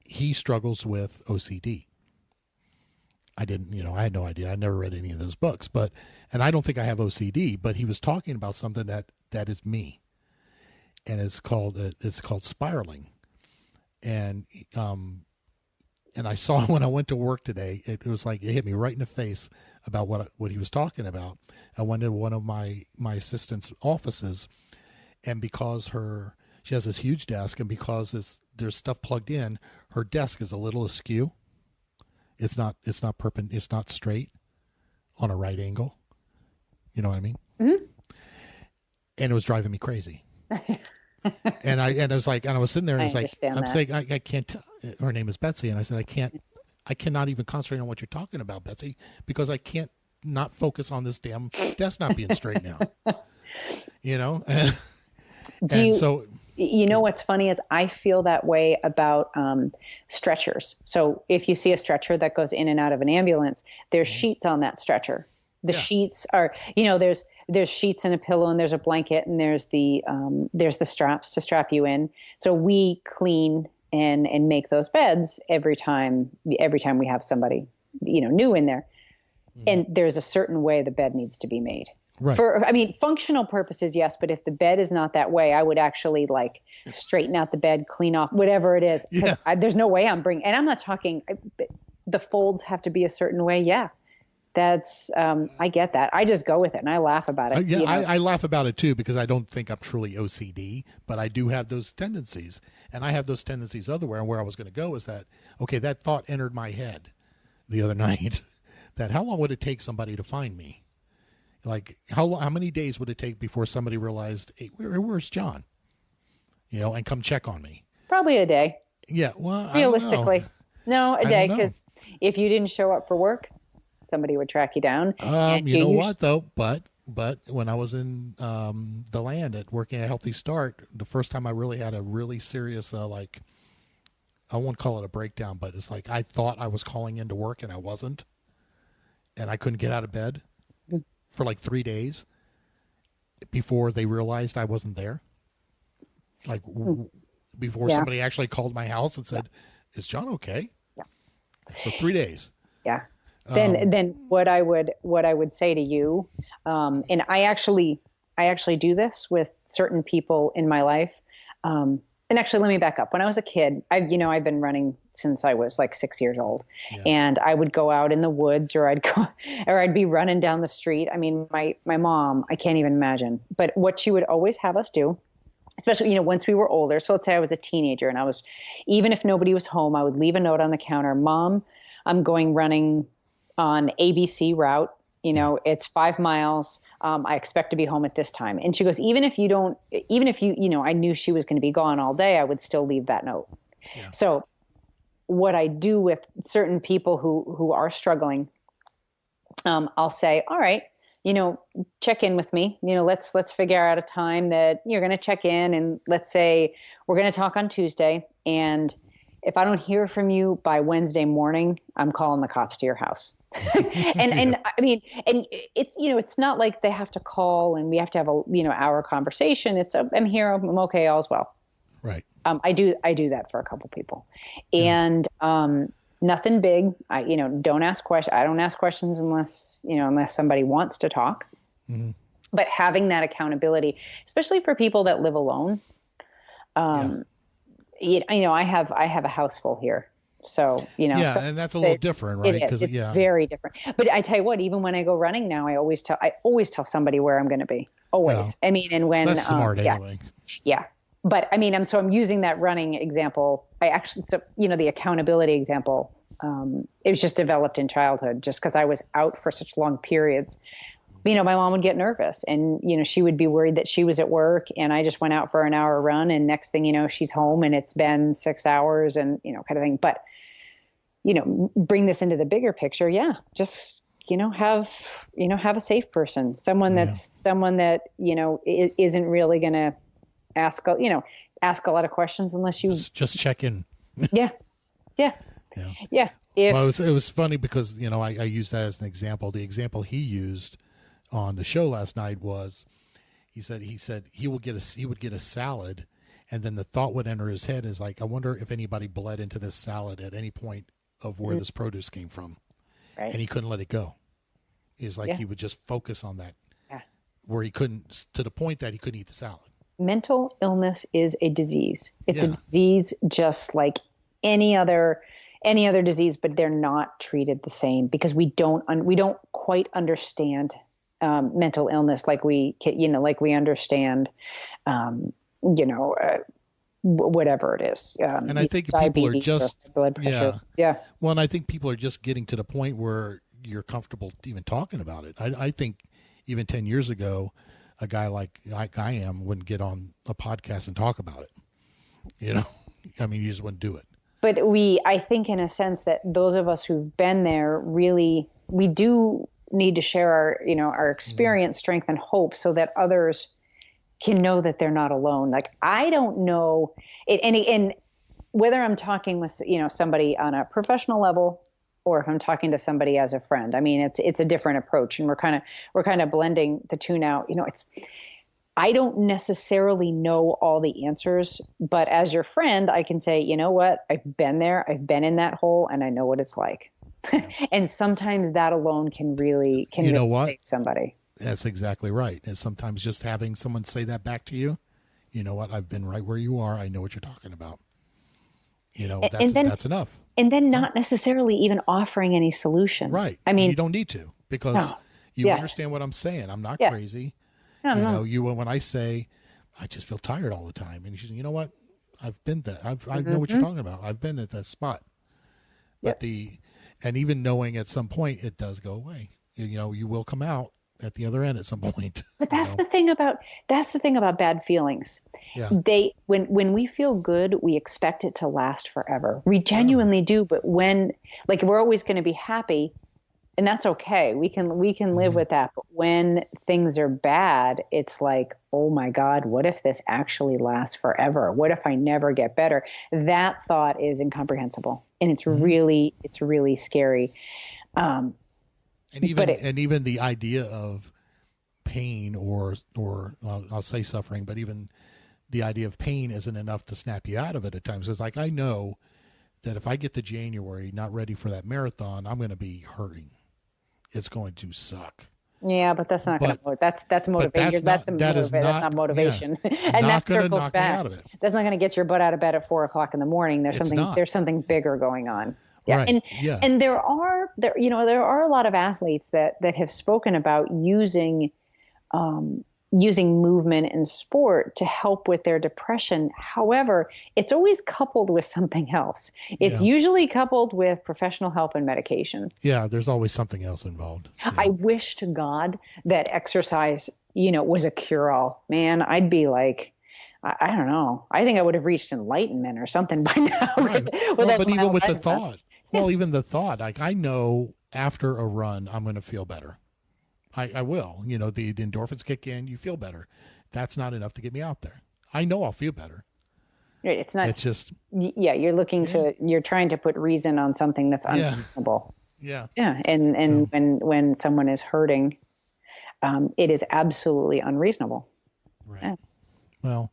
he struggles with OCD. I had no idea. I never read any of those books, and I don't think I have OCD, but he was talking about something that is me, and it's called spiraling. And I saw when I went to work today, it was like, it hit me right in the face about what he was talking about. I went to one of my assistant's offices, and because she has this huge desk, and because there's stuff plugged in, her desk is a little askew. It's not straight on a right angle. You know what I mean? Mm-hmm. And it was driving me crazy. And I was like, and I was sitting there, and I was like, I'm saying, I can't tell. Her name is Betsy, and I said, I cannot even concentrate on what you're talking about, Betsy, because I can't not focus on this damn desk not being straight now.
What's funny is I feel that way about stretchers. So if you see a stretcher that goes in and out of an ambulance, there's sheets on that stretcher. The sheets are, there's sheets and a pillow, and there's a blanket, and there's the straps to strap you in. So we clean and make those beds every time we have somebody, new in there. Mm-hmm. And there's a certain way the bed needs to be made. Right. Functional purposes, yes, but if the bed is not that way, I would actually straighten out the bed, clean off whatever it is. Yeah. There's no way and I'm not talking, the folds have to be a certain way. Yeah. That's, I get that. I just go with it and I laugh about it.
I laugh about it too, because I don't think I'm truly OCD, but I do have those tendencies, and I have those tendencies otherwhere. And where I was going to go is that, okay, that thought entered my head the other night, that how long would it take somebody to find me? Like, how many days would it take before somebody realized, hey, where's John? And come check on me?
Probably a day.
Yeah. Well,
realistically, no, a day, because if you didn't show up for work, somebody would track you down.
You know what though? But when I was in the land working at Healthy Start, the first time I really had a really serious I won't call it a breakdown, but it's like I thought I was calling into work and I wasn't, and I couldn't get out of bed for 3 days. before they realized I wasn't there. Like before somebody actually called my house and said, "Is John okay?"
Yeah.
So 3 days.
Yeah. Then what I would say to you, and I actually do this with certain people in my life. And actually, let me back up. When I was a kid, I've been running since I was like 6 years old, and I would go out in the woods, or I'd be running down the street. I mean, my mom, I can't even imagine, but what she would always have us do, especially, once we were older. So let's say I was a teenager and even if nobody was home, I would leave a note on the counter. Mom, I'm going running on ABC route. It's 5 miles. I expect to be home at this time. And she goes, even if I knew she was going to be gone all day, I would still leave that note. Yeah. So what I do with certain people who are struggling, I'll say, all right, check in with me. Let's figure out a time that you're going to check in, and let's say we're going to talk on Tuesday. And if I don't hear from you by Wednesday morning, I'm calling the cops to your house. and I mean, and it's, it's not like they have to call and we have to have a, hour conversation. It's, I'm here, I'm okay, all's well.
Right.
I do that for a couple people, and, nothing big. I don't ask questions. I don't ask questions unless somebody wants to talk, but having that accountability, especially for people that live alone. I have a house full here. So,
so and that's a little different, right?
It's very different. But I tell you what, even when I go running now, I always tell somebody where I'm going to be. Always. Yeah. I mean, and when
that's smart anyway.
Yeah. But I mean, I'm using that running example. The accountability example, it was just developed in childhood, just because I was out for such long periods. My mom would get nervous, and, she would be worried that she was at work and I just went out for an hour run, and next thing you know, she's home and it's been 6 hours and, kind of thing. But, bring this into the bigger picture. Yeah. Just, have a safe person, someone that, isn't really going to ask a lot of questions unless you
just check in.
Yeah.
Well, it was funny because, I used that as an example. The example he used on the show last night was, he said he would get a salad, and then the thought would enter his head is like, I wonder if anybody bled into this salad at any point of where this produce came from. Right. And he couldn't let it go. It's like he would just focus on that, where he couldn't, to the point that he couldn't eat the salad. Mental illness is a disease.
It's a disease just like any other disease, but they're not treated the same because we don't quite understand mental illness like we understand, whatever it is.
And I think people are just
blood pressure. Yeah.
Well, and I think people are just getting to the point where you're comfortable even talking about it. I think even 10 years ago, a guy like I am wouldn't get on a podcast and talk about it. I mean, you just wouldn't do it.
But I think in a sense that those of us who've been there really, we do need to share our experience, strength, and hope so that others can know that they're not alone. Like, I don't know it, and whether I'm talking with, somebody on a professional level or if I'm talking to somebody as a friend, I mean, it's a different approach, and we're kind of blending the two now. I don't necessarily know all the answers, but as your friend, I can say, you know what, I've been there, I've been in that hole, and I know what it's like. Yeah. And sometimes that alone can really save somebody.
That's exactly right. And sometimes just having someone say that back to you, you know what, I've been right where you are. I know what you're talking about. That's enough.
And then not necessarily even offering any solutions.
Right. I mean, you don't need to, because you understand what I'm saying. I'm not crazy. No. When I say, I just feel tired all the time. And you know what? I've been there. I know what you're talking about. I've been at that spot. But and even knowing at some point it does go away. You will come out at the other end at some point.
But that's the thing about bad feelings. Yeah. When we feel good, we expect it to last forever. We genuinely do. But when, we're always going to be happy, and that's okay. We can live with that. But when things are bad, it's like, oh my God, what if this actually lasts forever? What if I never get better? That thought is incomprehensible, and it's really scary.
And even the idea of pain or I'll say suffering, but even the idea of pain isn't enough to snap you out of it at times. It's like, I know that if I get to January not ready for that marathon, I'm going to be hurting. It's going to suck.
Yeah, but that's not going to. That's motivation. That's not motivation,
Yeah,
and
not
that circles
knock
back.
Me out of it.
That's not going to get your butt out of bed at 4:00 in the morning. There's something bigger going on. Yeah,
right.
And there are a lot of athletes that have spoken about using movement and sport to help with their depression. However, it's always coupled with something else. It's usually coupled with professional help and medication.
Yeah, there's always something else involved. Yeah.
I wish to God that exercise, was a cure-all. Man, I'd be like, I don't know. I think I would have reached enlightenment or something by now.
Right. But even with the thought, even the thought, like, I know after a run, I'm going to feel better. I will. The endorphins kick in, you feel better. That's not enough to get me out there. I know I'll feel better.
It's not.
It's just.
Yeah, you're trying to put reason on something that's unreasonable.
Yeah.
Yeah, and when someone is hurting, it is absolutely unreasonable.
Right.
Yeah.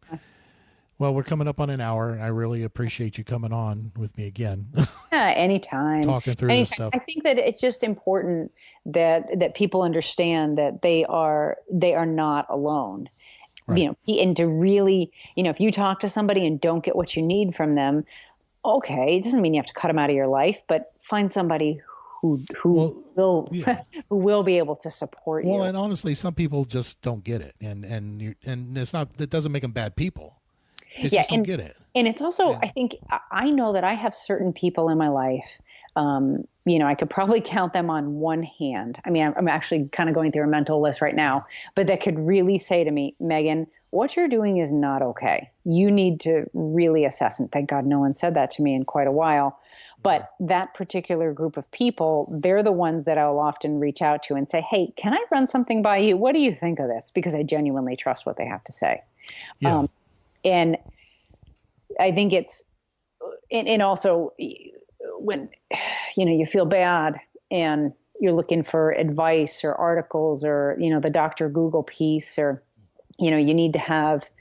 Well, we're coming up on an hour, and I really appreciate you coming on with me again.
Yeah, anytime.
Talking through this stuff.
I think that it's just important that people understand that they are not alone.
Right.
And to really, if you talk to somebody and don't get what you need from them, okay, it doesn't mean you have to cut them out of your life, but find somebody who will be able to support you.
Well, and honestly, some people just don't get it, and it's not, that doesn't make them bad people. They just don't get it.
And it's also, I think, I know that I have certain people in my life, I could probably count them on one hand. I mean, I'm actually kind of going through a mental list right now, but that could really say to me, Meghan, what you're doing is not okay. You need to really assess. And thank God no one said that to me in quite a while. But that particular group of people, they're the ones that I'll often reach out to and say, hey, can I run something by you? What do you think of this? Because I genuinely trust what they have to say.
Yeah.
And I think it's, and also when, you feel bad and you're looking for advice or articles or, the Dr. Google piece, or, you need to have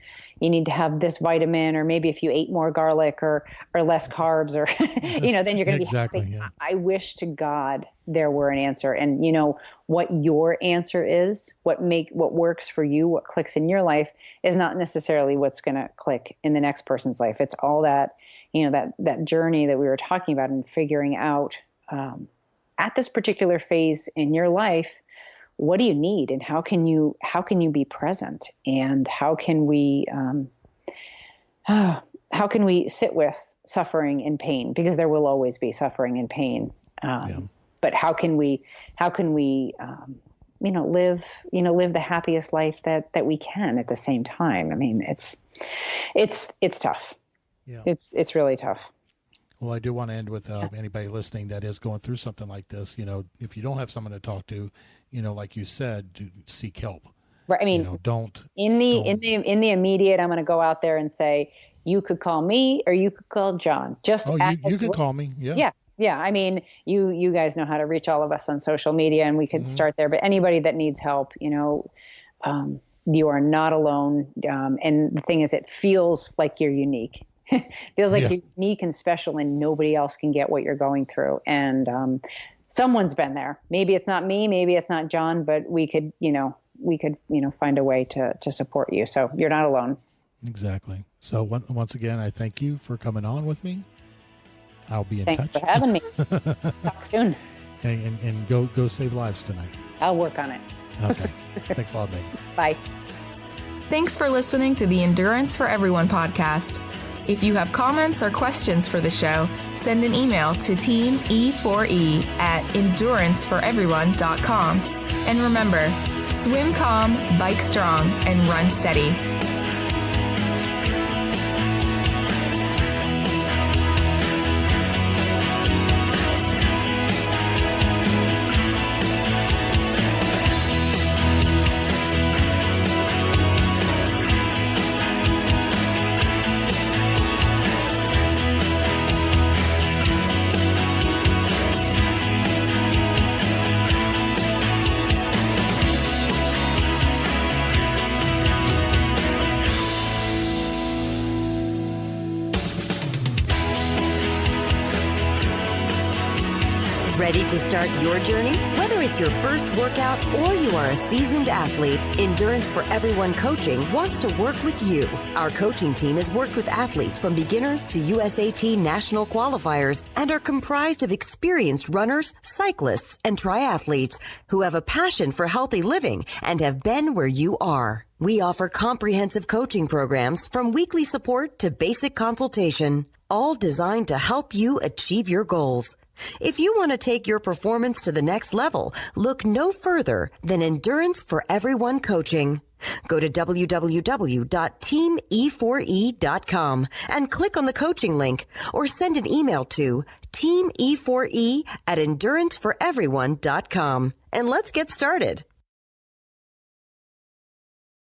this vitamin, or maybe if you ate more garlic or less carbs, or, then you're going to
exactly,
be happy.
Yeah.
I wish to God there were an answer. And what your answer is, what works for you, what clicks in your life is not necessarily what's going to click in the next person's life. It's all that, that journey that we were talking about, and figuring out at this particular phase in your life, what do you need, and how can you be present, and how can we sit with suffering and pain, because there will always be suffering and pain. But how can we live the happiest life that we can at the same time? I mean, it's tough.
Yeah.
It's really tough.
Well, I do want to end with anybody listening that is going through something like this. If you don't have someone to talk to, like you said, to seek help.
Right. I mean, in the immediate, I'm going to go out there and say, you could call me or you could call John.
You can call me. Yeah.
Yeah. Yeah. I mean, you guys know how to reach all of us on social media, and we could start there. But anybody that needs help, you are not alone. And the thing is, it feels like you're unique. Feels like you're unique and special, and nobody else can get what you're going through. And someone's been there. Maybe it's not me, maybe it's not John, but we could find a way to support you. So you're not alone.
Exactly. So once again, I thank you for coming on with me. I'll be in touch.
Thanks for having me. Talk soon.
And go save lives tonight.
I'll work on it.
Okay. Thanks a lot, Meghan.
Bye.
Thanks for listening to the Endurance for Everyone podcast. If you have comments or questions for the show, send an email to teamE4E at enduranceforeveryone.com. And remember, swim calm, bike strong, and run steady.
Ready to start your journey? Whether it's your first workout or you are a seasoned athlete, Endurance for Everyone Coaching wants to work with you. Our coaching team has worked with athletes from beginners to USAT national qualifiers and are comprised of experienced runners, cyclists, and triathletes who have a passion for healthy living and have been where you are. We offer comprehensive coaching programs from weekly support to basic consultation, all designed to help you achieve your goals. If you want to take your performance to the next level, look no further than Endurance for Everyone Coaching. Go to www.teamE4E.com and click on the coaching link or send an email to teamE4E@enduranceforeveryone.com. And let's get started.